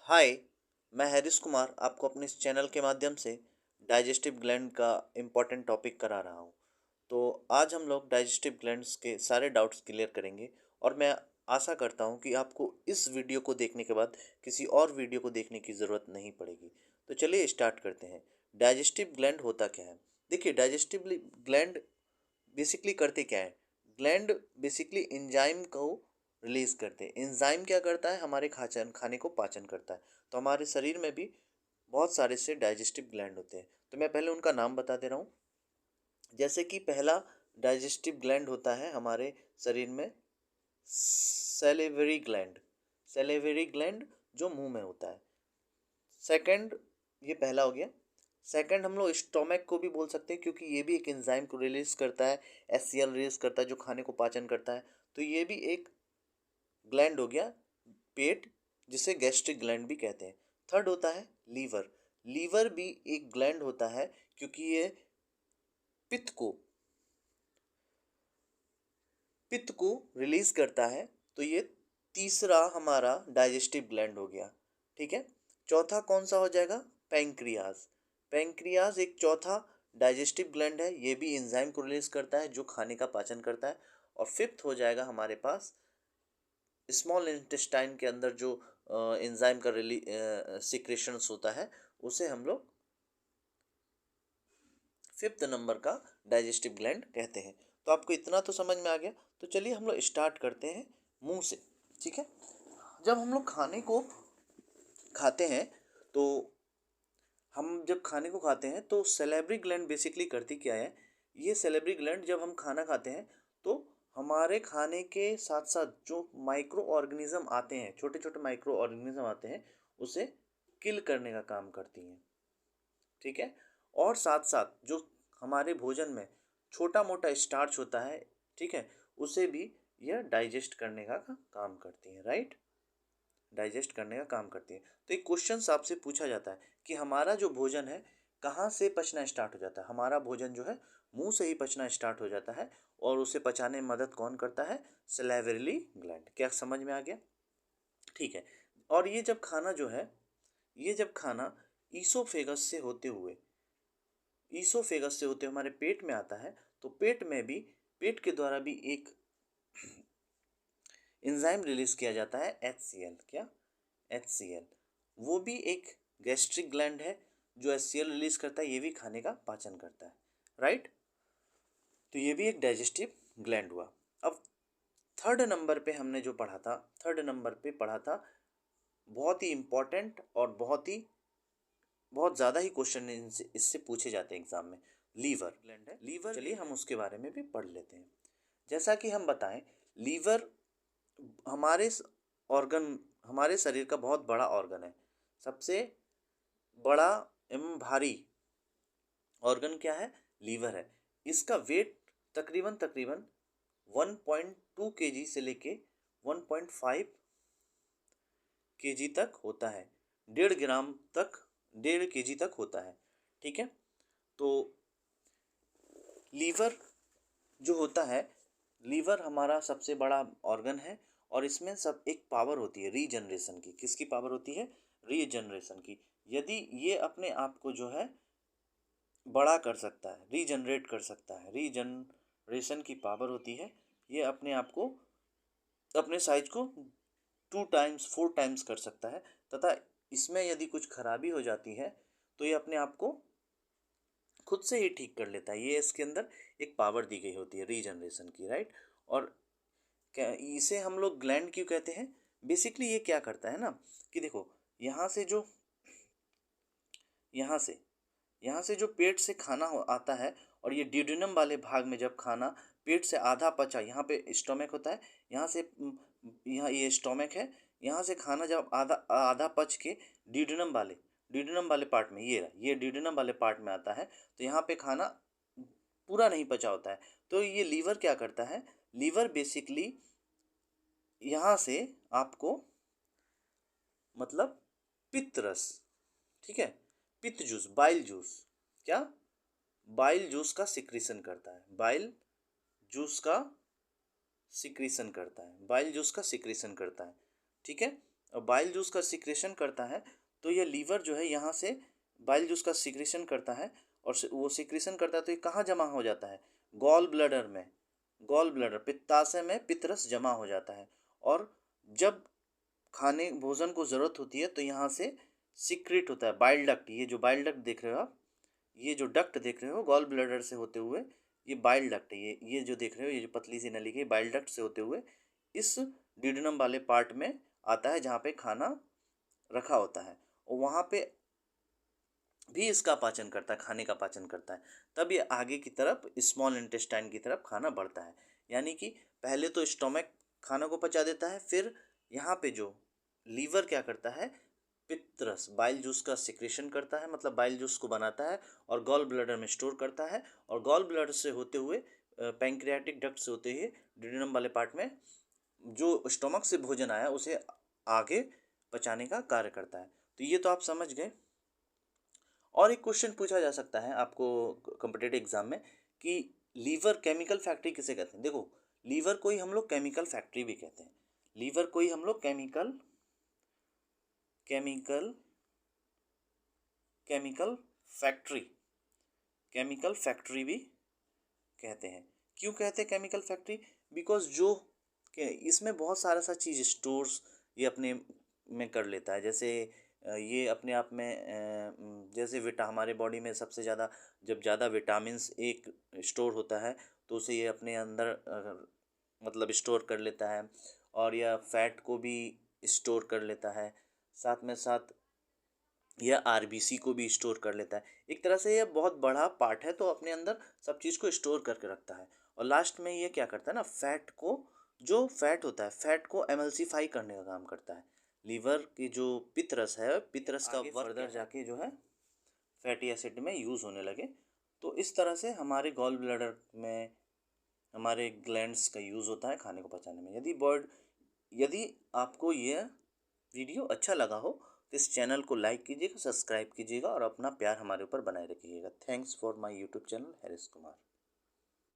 हाय, मैं हैरिस कुमार आपको अपने इस चैनल के माध्यम से डाइजेस्टिव ग्लैंड का इम्पोर्टेंट टॉपिक करा रहा हूँ। तो आज हम लोग डाइजेस्टिव ग्लैंड्स के सारे डाउट्स क्लियर करेंगे और मैं आशा करता हूँ कि आपको इस वीडियो को देखने के बाद किसी और वीडियो को देखने की ज़रूरत नहीं पड़ेगी। तो चलिए स्टार्ट करते हैं। डाइजेस्टिव ग्लैंड होता क्या है? देखिए, डाइजेस्टिव ग्लैंड बेसिकली करते क्या है? ग्लैंड बेसिकली एंजाइम को रिलीज करते हैं। एंजाइम क्या करता है? हमारे खाने को पाचन करता है। तो हमारे शरीर में भी बहुत सारे से डाइजेस्टिव ग्लैंड होते हैं। तो मैं पहले उनका नाम बता दे रहा हूँ। जैसे कि पहला डाइजेस्टिव ग्लैंड होता है हमारे शरीर में सैलिवरी ग्लैंड। सैलिवरी ग्लैंड जो मुंह में होता है। सेकंड, ये पहला हो गया। सेकंड हम लोग स्टोमक को भी बोल सकते हैं क्योंकि ये भी एक एंजाइम को रिलीज करता है। एचसीएल रिलीज करता है जो खाने को पाचन करता है। तो ये भी एक ग्लैंड हो गया, पेट, जिसे गैस्ट्रिक ग्लैंड भी कहते हैं। थर्ड होता है लीवर। लीवर भी एक ग्लैंड होता है क्योंकि ये पित्त को पित्त को रिलीज करता है। तो ये तीसरा हमारा डाइजेस्टिव ग्लैंड हो गया। ठीक है। चौथा कौन सा हो जाएगा? पैंक्रियाज। पैंक्रियाज एक चौथा डाइजेस्टिव ग्लैंड है। ये भी एंजाइम को रिलीज करता है जो खाने का पाचन करता है। और फिफ्थ हो जाएगा हमारे पास स्मॉल इंटेस्टाइन के अंदर जो एंजाइम का सिक्रेशंस होता है, उसे हम लोग फिफ्थ नंबर का डाइजेस्टिव ग्लैंड कहते हैं। तो आपको इतना तो समझ में आ गया। तो चलिए हम लोग स्टार्ट करते हैं मुंह से। ठीक है। जब हम लोग खाने को खाते हैं तो हम जब खाने को खाते हैं तो सैलिवरी ग्लैंड बेसिकली करती क्या है? ये सैलिवरी ग्लैंड जब हम खाना खाते हैं तो हमारे खाने के साथ साथ जो माइक्रो ऑर्गेनिज्म आते हैं, छोटे छोटे माइक्रो ऑर्गेनिज्म आते हैं, उसे किल करने का काम करती हैं। ठीक है। और साथ साथ जो हमारे भोजन में छोटा मोटा स्टार्च होता है, ठीक है, उसे भी यह डाइजेस्ट करने का काम करती है। राइट, डाइजेस्ट करने का काम करती है। तो एक क्वेश्चन आपसे पूछा जाता है कि हमारा जो भोजन है कहाँ से पचना स्टार्ट हो जाता है? हमारा भोजन जो है मुंह से ही पचना स्टार्ट हो जाता है। और उसे पचाने में मदद कौन करता है? Salivary gland. क्या समझ में आ गया? ठीक है। और ये जब खाना ईसोफेगस से होते हमारे पेट में आता है, तो पेट के द्वारा भी एक एंजाइम रिलीज किया जाता है, HCl। क्या? HCl। वो भी एक गैस्ट्रिक ग्लैंड है जो HCl रिलीज करता है। ये भी खाने का पाचन करता है। राइट। तो ये भी एक डाइजेस्टिव ग्लैंड हुआ। अब थर्ड नंबर पे हमने जो पढ़ा था, बहुत ही इम्पोर्टेंट और बहुत ज़्यादा ही क्वेश्चन इससे पूछे जाते हैं एग्जाम में। लीवर ग्लैंड है, लीवर। चलिए हम उसके बारे में भी पढ़ लेते हैं। जैसा कि हम बताएं, लीवर हमारे ऑर्गन हमारे शरीर का बहुत बड़ा ऑर्गन है। सबसे बड़ा एवं भारी ऑर्गन क्या है? लीवर है। इसका वेट तकरीबन तकरीबन 1.2 केजी से लेके 1.5 केजी तक होता है। 1.5 ग्राम तक, 1.5 केजी तक होता है। ठीक है। तो लीवर जो होता है, लीवर हमारा सबसे बड़ा ऑर्गन है। और इसमें सब एक पावर होती है रीजनरेशन की। किसकी पावर होती है? रीजनरेशन की। यदि ये अपने आप को जो है बड़ा कर सकता है, रीजनरेट कर सकता है, रीजनरेशन की पावर होती है। ये अपने आप को, अपने साइज को 2 टाइम्स 4 टाइम्स कर सकता है। तथा इसमें यदि कुछ खराबी हो जाती है तो ये अपने आप को खुद से ही ठीक कर लेता है। ये इसके अंदर एक पावर दी गई होती है रीजनरेशन की। राइट। और क्या इसे हम लोग ग्लैंड क्यों कहते हैं? बेसिकली ये क्या करता है ना कि देखो, यहाँ से जो यहाँ से यहाँ से जो पेट से खाना आता है, और ये ड्यूडेनम वाले भाग में जब खाना पेट से आधा पचा, यहाँ पे स्टोमक होता है, यहाँ से यहाँ ये स्टोमक है, यहाँ से खाना जब आधा आधा पच के ड्यूडेनम वाले पार्ट में, ये ड्यूडेनम वाले पार्ट में आता है, तो यहाँ पे खाना पूरा नहीं पचा होता है। तो ये लीवर क्या करता है? लीवर बेसिकली यहाँ से आपको, मतलब पित्त रस, ठीक है, पित्त जूस, बाइल जूस, क्या, बाइल जूस का सिक्रीशन करता है। जूस का बाइल जूस का सिक्रीशन करता है। ठीक है। बाइल जूस का सिक्रेशन करता है, तो ये लीवर जो है यहाँ से बाइल जूस का सिक्रेशन करता है, और वो सिक्रेशन करता है तो ये कहाँ जमा हो जाता है, गॉल ब्लैडर में, गॉल ब्लैडर पित्ताशय में पित्तरस जमा हो जाता है। और जब खाने भोजन को ज़रूरत होती है तो यहाँ से सीक्रेट होता है बाइल डक्ट। ये जो बाइल डक्ट देख रहे हो आप, ये जो डक्ट देख रहे हो गॉल ब्लैडर से होते हुए, ये बाइल डक्ट है। ये जो देख रहे हो, ये जो पतली सी नली की बाइल डक्ट से होते हुए इस डिडनम वाले पार्ट में आता है जहाँ पे खाना रखा होता है, और वहाँ पे भी इसका पाचन करता है, खाने का पाचन करता है। तब ये आगे की तरफ स्मॉल इंटेस्टाइन की तरफ खाना बढ़ता है। यानी कि पहले तो स्टोमक खाना को पचा देता है, फिर यहाँ पे जो लीवर क्या करता है, पित्तरस बाइल जूस का सिक्रेशन करता है, मतलब बाइल जूस को बनाता है और गॉल ब्लैडर में स्टोर करता है, और गॉल ब्लैडर से होते हुए पैंक्रियाटिक डक्ट से होते हुए डिडनम वाले पार्ट में जो स्टोमक से भोजन आया उसे आगे पचाने का कार्य करता है। तो ये तो आप समझ गए। और एक क्वेश्चन पूछा जा सकता है आपको कॉम्पिटिटिव एग्जाम में कि लीवर केमिकल फैक्ट्री किसे कहते हैं। देखो, लीवर को ही हम लोग केमिकल फैक्ट्री भी कहते हैं, लीवर को ही हम लोग केमिकल फैक्ट्री भी कहते हैं। क्यों कहते हैं केमिकल फैक्ट्री? बिकॉज जो इसमें बहुत सारा सा चीज़ स्टोर्स ये अपने में कर लेता है। जैसे ये अपने आप में जैसे हमारे बॉडी में सबसे ज़्यादा जब ज़्यादा विटामिन्स एक स्टोर होता है तो उसे ये अपने अंदर मतलब स्टोर कर लेता है, और यह फैट को भी स्टोर कर लेता है, साथ में साथ यह आरबीसी को भी स्टोर कर लेता है। एक तरह से यह बहुत बड़ा पार्ट है, तो अपने अंदर सब चीज़ को स्टोर करके रखता है। और लास्ट में ये क्या करता है ना, फैट को, जो फैट होता है फैट को एमल्सीफाई करने का काम करता है। लीवर की जो पित्तरस है, पित्तरस का फर्दर जाके जो है फैटी एसिड में यूज़ होने लगे। तो इस तरह से हमारे गॉल ब्लैडर में हमारे ग्लैंड्स का यूज़ होता है खाने को पचाने में। यदि आपको यह वीडियो अच्छा लगा हो तो इस चैनल को लाइक कीजिएगा, सब्सक्राइब कीजिएगा और अपना प्यार हमारे ऊपर बनाए रखिएगा। Thanks for my YouTube channel Harris Kumar.